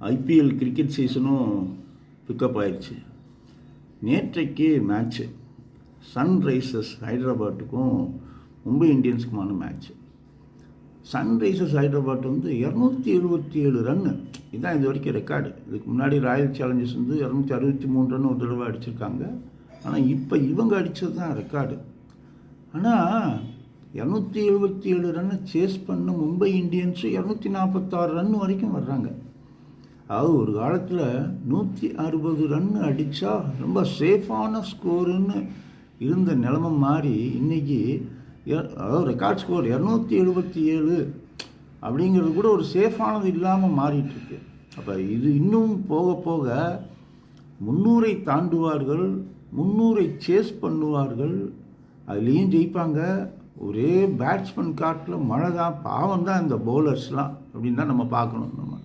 IPL cricket சீசனும் pickup ஆயிடுச்சு. நேற்றைக்கு match Sunrisers ஹைதராபாத்துக்கும் மும்பை இந்தியன்ஸுக்குமான மேட்ச்சு. சன்ரைசர்ஸ் ஹைதராபாத் 277 ரன்னு, இதுதான் இது வரைக்கும் ரெக்கார்டு. இதுக்கு முன்னாடி ராயல் சேலஞ்சர்ஸ் 263 ரன் ஒரு தடவை அடிச்சிருக்காங்க. ஆனால் இப்போ இவங்க அடித்தது தான் ரெக்கார்டு. ஆனால் 277 ரன்னை சேஸ் பண்ண மும்பை இந்தியன்ஸு 246 ரன் வரைக்கும் வர்றாங்க. அதாவது ஒரு காலத்தில் 160 ரன் அடித்தா ரொம்ப சேஃபான ஸ்கோருன்னு இருந்த நிலைமை மாறி இன்றைக்கி அதாவது ரெக்கார்ட் ஸ்கோர் 277 அப்படிங்கிறது கூட ஒரு சேஃபானது இல்லாமல் மாறிட்டுருக்கு. அப்போ இது இன்னும் போக போக 300 தாண்டுவார்கள், 300 சேஸ் பண்ணுவார்கள், அதுலேயும் ஜெயிப்பாங்க. ஒரே பேட்ஸ்மேன் காட்டில் மழை தான், பாவம் தான் இந்த பவுலர்ஸ்லாம் அப்படின்னு தான் நம்ம பார்க்கணும். நம்ம